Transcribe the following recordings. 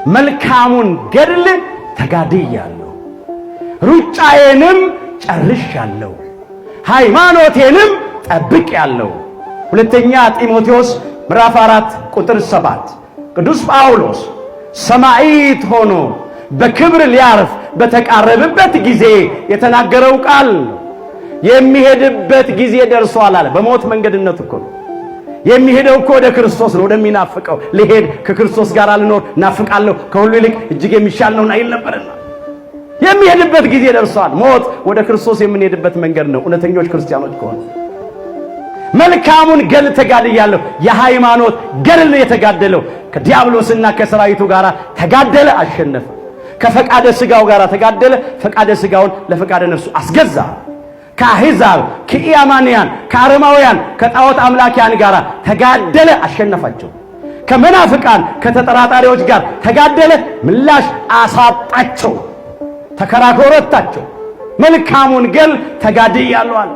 መልካሙን ገድል ተጋድያለሁ፣ ሩጫዬንም ጨርሻለሁ፣ ሃይማኖቴንም ጠብቄአለሁ። ሁለተኛ ጢሞቴዎስ ምዕራፍ 4 ቁጥር 7 ቅዱስ ጳውሎስ ሰማዕት ሆኖ በክብር ሊያርፍ በተቃረበበት ጊዜ የተናገረው ቃል የሚሄድበት ጊዜ ደርሷል አለ። በሞት መንገድነት እኮ ነው የሚሄደው እኮ ወደ ክርስቶስ ነው፣ ወደሚናፍቀው ሊሄድ ከክርስቶስ ጋር ልኖር ናፍቃለሁ ከሁሉ ይልቅ እጅግ የሚሻል ነውና ይል ነበርና የሚሄድበት ጊዜ ደርሷል። ሞት ወደ ክርስቶስ የምንሄድበት መንገድ ነው እውነተኞች ክርስቲያኖች ከሆነ። መልካሙን ገድል ተጋድያለሁ፣ የሃይማኖት ገድል ነው የተጋደለው። ከዲያብሎስና ከሰራዊቱ ጋር ተጋደለ፣ አሸነፈ። ከፈቃደ ሥጋው ጋር ተጋደለ፣ ፈቃደ ሥጋውን ለፈቃደ ነፍሱ አስገዛ። ከአሕዛብ ከኢያማንያን ከአረማውያን ከጣዖት አምላኪያን ጋር ተጋደለ፣ አሸነፋቸው። ከመናፍቃን ከተጠራጣሪዎች ጋር ተጋደለ፣ ምላሽ አሳጣቸው፣ ተከራክሮ ረታቸው። መልካሙን ገድል ተጋድያለሁ አለ።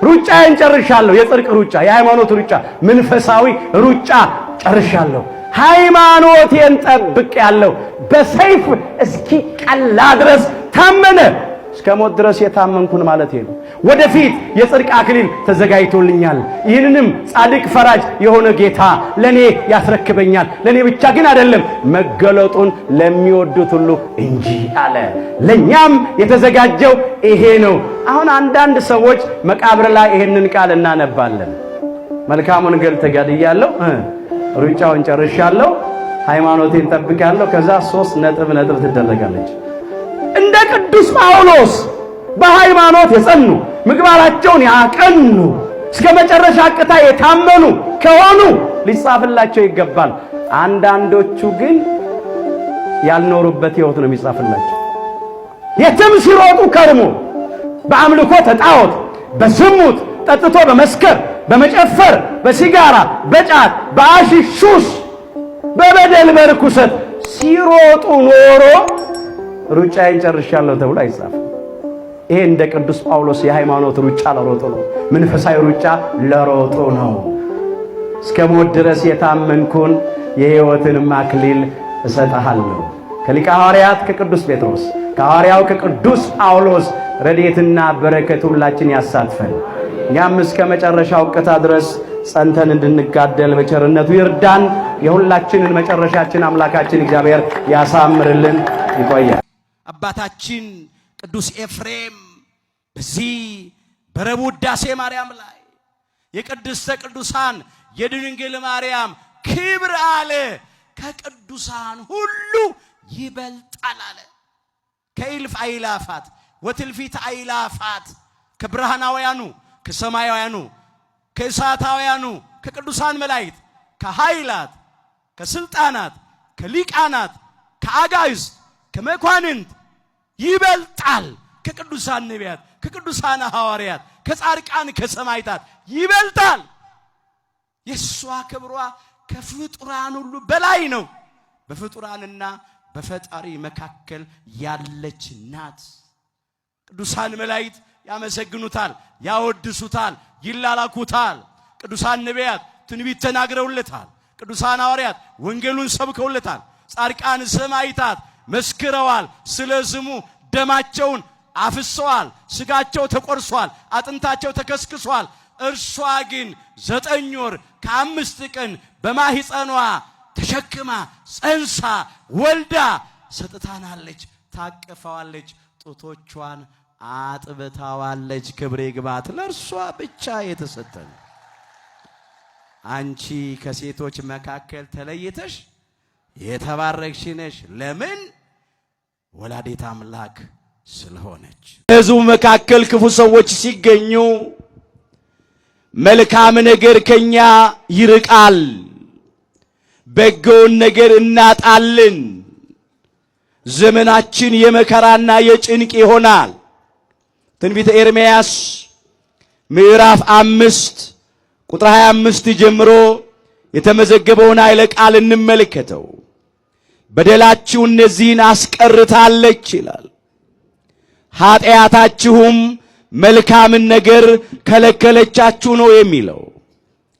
ሩጫዬን ጨርሻለሁ፣ የጽድቅ ሩጫ፣ የሃይማኖት ሩጫ፣ መንፈሳዊ ሩጫ ጨርሻለሁ። ሃይማኖቴን ጠብቄአለሁ፣ በሰይፍ እስኪቀላ ድረስ ታመነ። እስከ ሞት ድረስ የታመንኩን ማለት ነው። ወደፊት የጽድቅ አክሊል ተዘጋጅቶልኛል። ይህንንም ጻድቅ ፈራጅ የሆነ ጌታ ለኔ ያስረክበኛል። ለኔ ብቻ ግን አይደለም፣ መገለጡን ለሚወዱት ሁሉ እንጂ አለ። ለኛም የተዘጋጀው ይሄ ነው። አሁን አንዳንድ ሰዎች መቃብር ላይ ይሄንን ቃል እናነባለን። መልካሙን ገድል ተጋድያለሁ፣ ሩጫውን ጨርሻለሁ፣ ሃይማኖቴን ጠብቄአለሁ። ከዛ 3 ነጥብ ትደረጋለች። እንደ ቅዱስ ጳውሎስ በሃይማኖት የጸኑ ምግባራቸውን ያቀኑ እስከ መጨረሻ ቅታ የታመኑ ከሆኑ ሊጻፍላቸው ይገባል። አንዳንዶቹ ግን ያልኖሩበት ሕይወት ነው የሚጻፍላቸው። የትም ሲሮጡ ከርሞ በአምልኮ ተጣዖት፣ በዝሙት ጠጥቶ በመስከር፣ በመጨፈር፣ በሲጋራ፣ በጫት፣ በአሺሽ ሱስ፣ በበደል በርኩሰት ሲሮጡ ኖሮ ሩጫዬን ጨርሻለሁ ተብሎ አይጻፍም። ይሄ እንደ ቅዱስ ጳውሎስ የሃይማኖት ሩጫ ለሮጡ ነው። መንፈሳዊ ሩጫ ለሮጡ ነው። እስከ ሞት ድረስ የታመንኩን የሕይወትን አክሊል እሰጥሃለሁ። ከሊቀ ሐዋርያት ከቅዱስ ጴጥሮስ ከሐዋርያው ከቅዱስ ጳውሎስ ረድኤትና በረከት ሁላችን ያሳትፈን። እኛም እስከ መጨረሻው ቅታ ድረስ ጸንተን እንድንጋደል በቸርነቱ ይርዳን። የሁላችንን መጨረሻችን አምላካችን እግዚአብሔር ያሳምርልን። ይቆያል። አባታችን ቅዱስ ኤፍሬም በዚህ በረቡዕ ውዳሴ ማርያም ላይ የቅድስተ ቅዱሳን የድንግል ማርያም ክብር አለ ከቅዱሳን ሁሉ ይበልጣል አለ። ከእልፍ አእላፋት ወትልፊት አእላፋት ከብርሃናውያኑ ከሰማያውያኑ ከእሳታውያኑ ከቅዱሳን መላእክት ከኃይላት ከስልጣናት ከሊቃናት ከአጋዕዝት ከመኳንንት ይበልጣል። ከቅዱሳን ነቢያት ከቅዱሳን ሐዋርያት ከጻድቃን ከሰማዕታት ይበልጣል። የሷ ክብሯ ከፍጡራን ሁሉ በላይ ነው። በፍጡራንና በፈጣሪ መካከል ያለች ናት። ቅዱሳን መላእክት ያመሰግኑታል፣ ያወድሱታል፣ ይላላኩታል። ቅዱሳን ነቢያት ትንቢት ተናግረውለታል። ቅዱሳን ሐዋርያት ወንጌሉን ሰብከውለታል። ጻድቃን ሰማዕታት መስክረዋል። ስለ ስሙ ደማቸውን አፍሰዋል፣ ስጋቸው ተቆርሷል፣ አጥንታቸው ተከስክሷል። እርሷ ግን 9 ወር ከ5 ቀን በማህፀኗ ተሸክማ ጸንሳ ወልዳ ሰጥታናለች፣ ታቅፈዋለች፣ ጡቶቿን አጥብታዋለች። ክብር ይግባት ለእርሷ ብቻ የተሰጠን። አንቺ ከሴቶች መካከል ተለይተሽ የተባረክሽ ነሽ። ለምን? ወላዲተ አምላክ ስለሆነች። ሕዝቡ መካከል ክፉ ሰዎች ሲገኙ መልካም ነገር ከኛ ይርቃል፣ በጎውን ነገር እናጣለን። ዘመናችን የመከራና የጭንቅ ይሆናል። ትንቢተ ኤርምያስ ምዕራፍ 5 ቁጥር 25 ጀምሮ የተመዘገበውን ኃይለ ቃል እንመልከተው። በደላችሁ እነዚህን አስቀርታለች ይላል፣ ኃጢአታችሁም መልካምን ነገር ከለከለቻችሁ ነው የሚለው።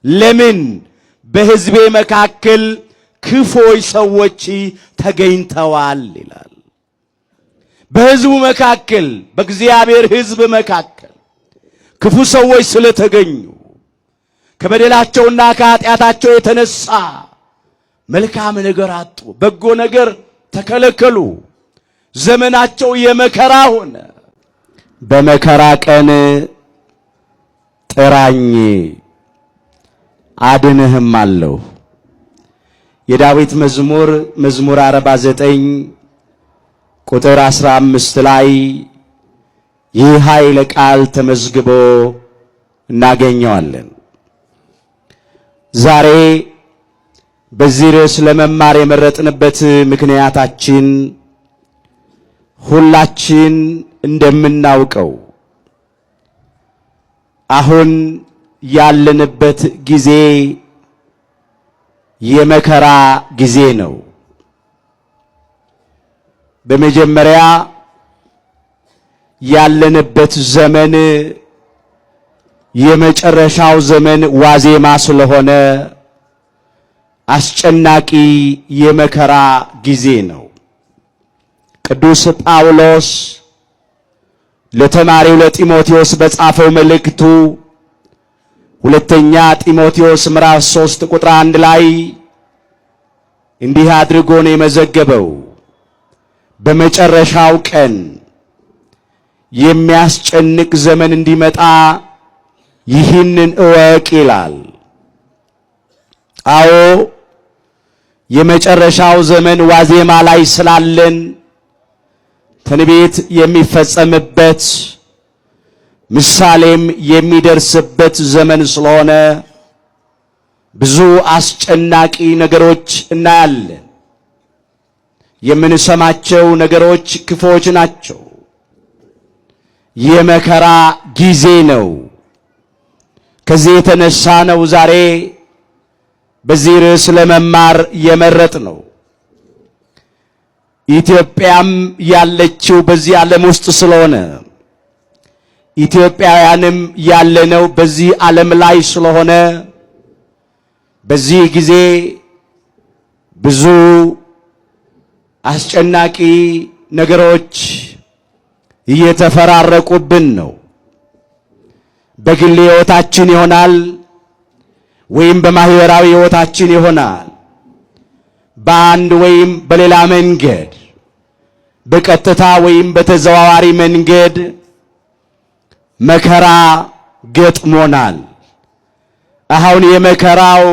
ለምን በሕዝቤ መካከል ክፎች ሰዎች ተገኝተዋል ይላል። በሕዝቡ መካከል በእግዚአብሔር ሕዝብ መካከል ክፉ ሰዎች ስለተገኙ ከበደላቸውና ከኃጢአታቸው የተነሳ መልካም ነገር አጡ፣ በጎ ነገር ተከለከሉ። ዘመናቸው የመከራ ሆነ። በመከራ ቀን ጥራኝ አድንህም አለው። የዳዊት መዝሙር 49 ቁጥር 15 ላይ ይህ ኃይለ ቃል ተመዝግቦ እናገኘዋለን። ዛሬ በዚህ ርዕስ ለመማር የመረጥንበት ምክንያታችን ሁላችን እንደምናውቀው አሁን ያለንበት ጊዜ የመከራ ጊዜ ነው። በመጀመሪያ ያለንበት ዘመን የመጨረሻው ዘመን ዋዜማ ስለሆነ አስጨናቂ የመከራ ጊዜ ነው። ቅዱስ ጳውሎስ ለተማሪው ለጢሞቴዎስ በጻፈው መልእክቱ ሁለተኛ ጢሞቴዎስ ምዕራፍ 3 ቁጥር 1 ላይ እንዲህ አድርጎ ነው የመዘገበው። በመጨረሻው ቀን የሚያስጨንቅ ዘመን እንዲመጣ ይህንን እወቅ ይላል። አዎ የመጨረሻው ዘመን ዋዜማ ላይ ስላለን ትንቢት የሚፈጸምበት ምሳሌም የሚደርስበት ዘመን ስለሆነ ብዙ አስጨናቂ ነገሮች እናያለን። የምንሰማቸው ነገሮች ክፉዎች ናቸው። የመከራ ጊዜ ነው። ከዚህ የተነሳ ነው ዛሬ በዚህ ርዕስ ለመማር የመረጥ ነው። ኢትዮጵያም ያለችው በዚህ ዓለም ውስጥ ስለሆነ ኢትዮጵያውያንም ያለነው በዚህ ዓለም ላይ ስለሆነ በዚህ ጊዜ ብዙ አስጨናቂ ነገሮች እየተፈራረቁብን ነው። በግል ሕይወታችን ይሆናል ወይም በማህበራዊ ሕይወታችን ይሆናል። በአንድ ወይም በሌላ መንገድ በቀጥታ ወይም በተዘዋዋሪ መንገድ መከራ ገጥሞናል። አሁን የመከራው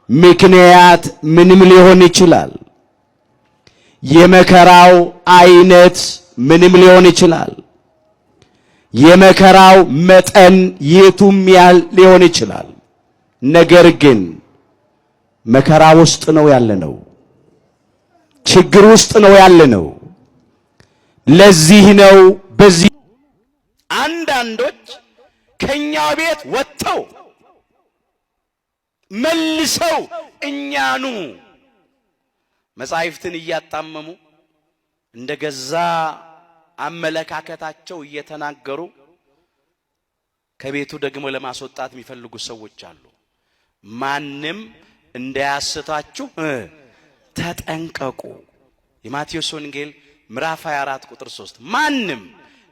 ምክንያት ምንም ሊሆን ይችላል። የመከራው አይነት ምንም ሊሆን ይችላል። የመከራው መጠን የቱም ያህል ሊሆን ይችላል። ነገር ግን መከራ ውስጥ ነው ያለነው። ችግር ውስጥ ነው ያለነው። ለዚህ ነው በዚህ አንዳንዶች ከኛ ቤት ወጥተው መልሰው እኛኑ መጻሕፍትን እያጣመሙ እንደገዛ አመለካከታቸው እየተናገሩ ከቤቱ ደግሞ ለማስወጣት የሚፈልጉ ሰዎች አሉ። ማንም እንዳያስታችሁ ተጠንቀቁ። የማቴዎስ ወንጌል ምዕራፍ 24 ቁጥር 3 ማንም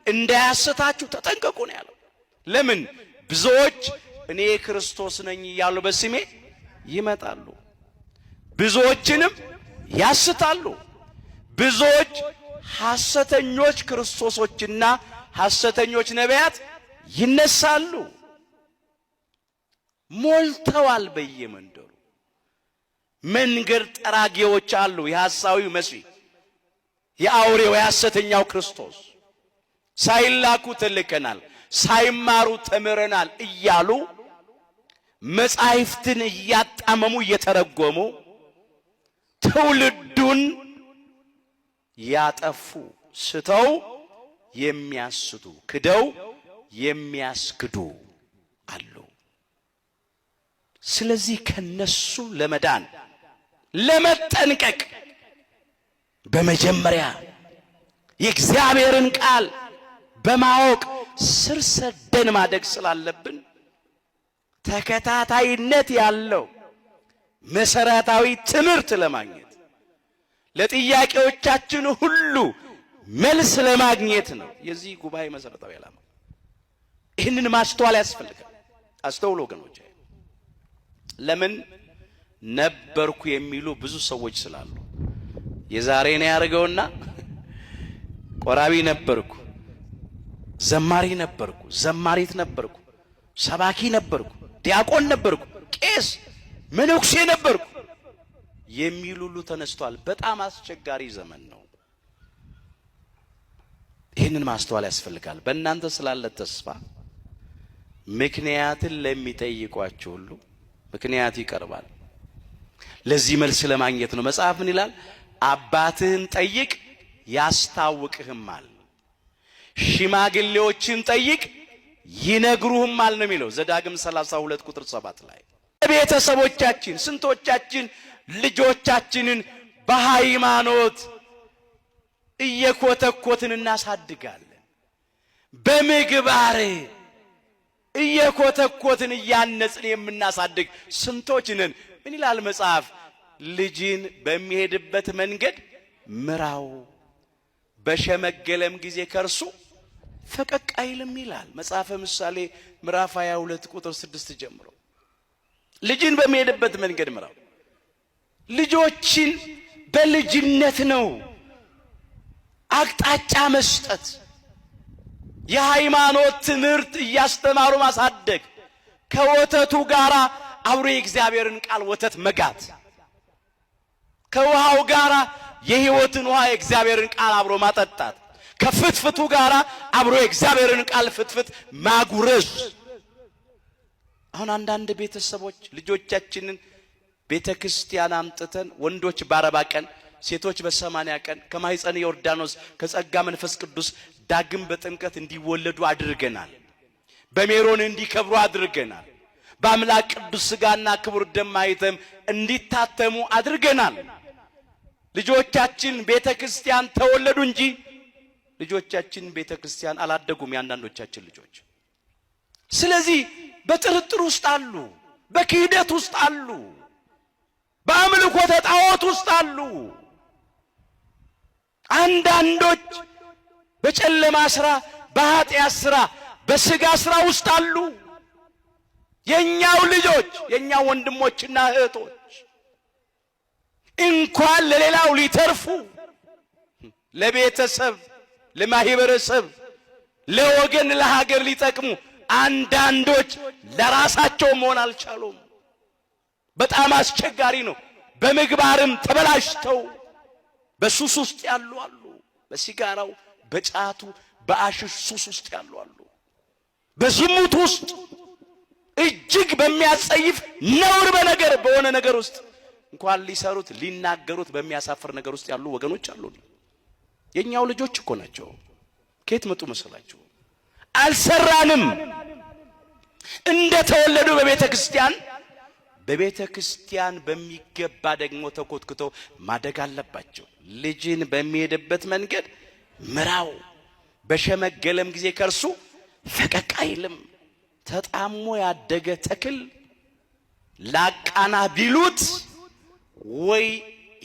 እንዳያስታችሁ ተጠንቀቁ ነው ያለው። ለምን? ብዙዎች እኔ ክርስቶስ ነኝ እያሉ በስሜ ይመጣሉ፣ ብዙዎችንም ያስታሉ። ብዙዎች ሐሰተኞች ክርስቶሶችና ሐሰተኞች ነቢያት ይነሳሉ። ሞልተዋል በየመንደሩ። መንገድ ጠራጊዎች አሉ። የሐሳዊው መሲህ የአውሬው የሐሰተኛው ክርስቶስ ሳይላኩ ተልከናል፣ ሳይማሩ ተምረናል እያሉ መጻሕፍትን እያጣመሙ እየተረጎሙ ትውልዱን ያጠፉ፣ ስተው የሚያስቱ፣ ክደው የሚያስክዱ አሉ። ስለዚህ ከነሱ ለመዳን ለመጠንቀቅ በመጀመሪያ የእግዚአብሔርን ቃል በማወቅ ስር ሰደን ማደግ ስላለብን ተከታታይነት ያለው መሰረታዊ ትምህርት ለማግኘት ለጥያቄዎቻችን ሁሉ መልስ ለማግኘት ነው የዚህ ጉባኤ መሰረታዊ ዓላማ። ይህንን ማስተዋል ያስፈልጋል። አስተውሉ ወገኖች። ለምን ነበርኩ የሚሉ ብዙ ሰዎች ስላሉ የዛሬን ያርገውና ቆራቢ ነበርኩ፣ ዘማሪ ነበርኩ፣ ዘማሪት ነበርኩ፣ ሰባኪ ነበርኩ፣ ዲያቆን ነበርኩ፣ ቄስ መነኩሴ ነበርኩ የሚሉ ሁሉ ተነስተዋል። በጣም አስቸጋሪ ዘመን ነው። ይህንን ማስተዋል ያስፈልጋል። በእናንተ ስላለ ተስፋ ምክንያትን ለሚጠይቋችሁ ሁሉ ምክንያት ይቀርባል። ለዚህ መልስ ለማግኘት ነው። መጽሐፍ ምን ይላል? አባትህን ጠይቅ ያስታውቅህማል፣ ሽማግሌዎችን ጠይቅ ይነግሩህማል ነው የሚለው ዘዳግም 32 ቁጥር 7 ላይ። ቤተሰቦቻችን ስንቶቻችን ልጆቻችንን በሃይማኖት እየኮተኮትን እናሳድጋለን? በምግባር እየኮተኮትን እያነጽን የምናሳድግ ስንቶች ነን? ምን ይላል መጽሐፍ? ልጅን በሚሄድበት መንገድ ምራው፣ በሸመገለም ጊዜ ከርሱ ፈቀቅ አይልም ይላል መጽሐፈ ምሳሌ ምዕራፍ 22 ቁጥር 6 ጀምሮ። ልጅን በሚሄድበት መንገድ ምራው። ልጆችን በልጅነት ነው አቅጣጫ መስጠት፣ የሃይማኖት ትምህርት እያስተማሩ ማሳደግ፣ ከወተቱ ጋራ አብሮ የእግዚአብሔርን ቃል ወተት መጋት፣ ከውሃው ጋራ የሕይወትን ውሃ የእግዚአብሔርን ቃል አብሮ ማጠጣት፣ ከፍትፍቱ ጋራ አብሮ የእግዚአብሔርን ቃል ፍትፍት ማጉረስ። አሁን አንዳንድ ቤተሰቦች ልጆቻችንን ቤተክርስቲያን አምጥተን ወንዶች በ40 ቀን ሴቶች በ80 ቀን ከማኅፀነ ዮርዳኖስ ከጸጋ መንፈስ ቅዱስ ዳግም በጥምቀት እንዲወለዱ አድርገናል። በሜሮን እንዲከብሩ አድርገናል። በአምላክ ቅዱስ ሥጋና ክቡር ደም ማኅተም እንዲታተሙ አድርገናል። ልጆቻችን ቤተክርስቲያን ተወለዱ እንጂ ልጆቻችን ቤተክርስቲያን አላደጉም። ያንዳንዶቻችን ልጆች ስለዚህ በጥርጥር ውስጥ አሉ፣ በክህደት ውስጥ አሉ፣ በአምልኮተ ጣዖት ውስጥ አሉ። አንዳንዶች በጨለማ ስራ፣ በኃጢአት ስራ፣ በስጋ ስራ ውስጥ አሉ። የኛው ልጆች የኛው ወንድሞችና እህቶች እንኳን ለሌላው ሊተርፉ ለቤተሰብ፣ ለማህበረሰብ፣ ለወገን፣ ለሀገር ሊጠቅሙ አንዳንዶች ለራሳቸው መሆን አልቻሉም። በጣም አስቸጋሪ ነው። በምግባርም ተበላሽተው በሱስ ውስጥ ያሉ አሉ። በሲጋራው፣ በጫቱ፣ በአሽሽ ሱስ ውስጥ ያሉ አሉ። በዝሙት ውስጥ እጅግ በሚያጸይፍ ነውር በነገር በሆነ ነገር ውስጥ እንኳን ሊሰሩት ሊናገሩት በሚያሳፍር ነገር ውስጥ ያሉ ወገኖች አሉ። የኛው ልጆች እኮ ናቸው። ከየት መጡ መሰላችሁ? አልሰራንም። እንደተወለዱ በቤተ ክርስቲያን በሚገባ ደግሞ ተኮትኩተው ማደግ አለባቸው። ልጅን በሚሄድበት መንገድ ምራው፣ በሸመገለም ጊዜ ከርሱ ፈቀቅ አይልም። ተጣሞ ያደገ ተክል ላቃና ቢሉት ወይ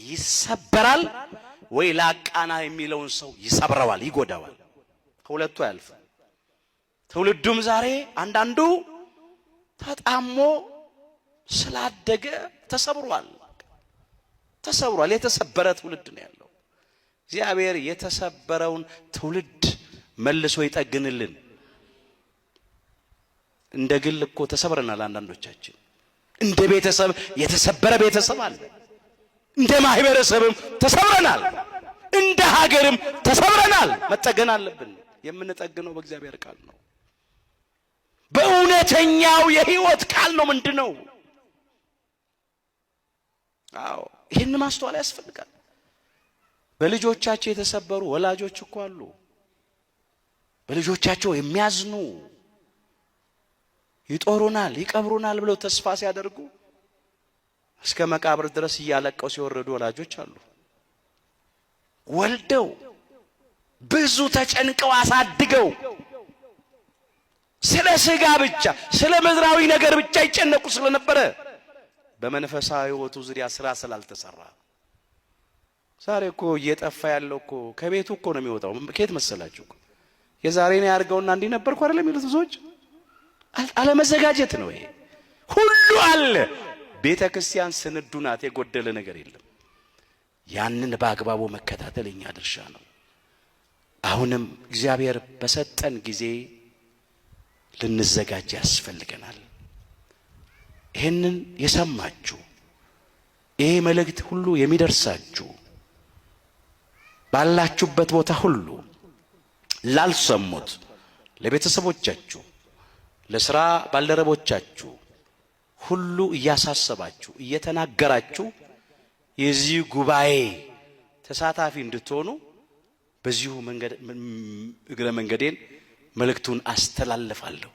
ይሰበራል ወይ ላቃና የሚለውን ሰው ይሰብረዋል፣ ይጎዳዋል። ከሁለቱ አያልፍም። ትውልዱም ዛሬ አንዳንዱ ተጣሞ ስላደገ ተሰብሯል። የተሰበረ ትውልድ ነው ያለው። እግዚአብሔር የተሰበረውን ትውልድ መልሶ ይጠግንልን። እንደ ግል እኮ ተሰብረናል። አንዳንዶቻችን እንደ ቤተሰብ የተሰበረ ቤተሰብ አለ። እንደ ማህበረሰብም ተሰብረናል። እንደ ሀገርም ተሰብረናል። መጠገን አለብን። የምንጠግነው በእግዚአብሔር ቃል ነው። በእውነተኛው የሕይወት ቃል ነው። ምንድነው? አዎ ይህን ማስተዋል ያስፈልጋል። በልጆቻቸው የተሰበሩ ወላጆች እኮ አሉ። በልጆቻቸው የሚያዝኑ ይጦሩናል፣ ይቀብሩናል ብለው ተስፋ ሲያደርጉ እስከ መቃብር ድረስ እያለቀው ሲወረዱ ወላጆች አሉ። ወልደው ብዙ ተጨንቀው አሳድገው ስለ ስጋ ብቻ ስለ ምድራዊ ነገር ብቻ ይጨነቁ ስለነበረ በመንፈሳዊ ሕይወቱ ዙሪያ ስራ ስላልተሰራ ዛሬ እኮ እየጠፋ ያለው እኮ ከቤቱ እኮ ነው የሚወጣው። ከየት መሰላችሁ? የዛሬን ያርገውና እንዲህ ነበርኩ አይደለም የሚሉት ብዙዎች። አለመዘጋጀት ነው ይሄ። ሁሉ አለ። ቤተ ክርስቲያን ስንዱ ናት፣ የጎደለ ነገር የለም። ያንን በአግባቡ መከታተል የኛ ድርሻ ነው። አሁንም እግዚአብሔር በሰጠን ጊዜ ልንዘጋጅ ያስፈልገናል። ይህንን የሰማችሁ ይሄ መልእክት ሁሉ የሚደርሳችሁ ባላችሁበት ቦታ ሁሉ ላልሰሙት ለቤተሰቦቻችሁ፣ ለሥራ ባልደረቦቻችሁ ሁሉ እያሳሰባችሁ እየተናገራችሁ የዚህ ጉባኤ ተሳታፊ እንድትሆኑ በዚሁ መንገድ እግረ መንገዴን መልእክቱን አስተላልፋለሁ።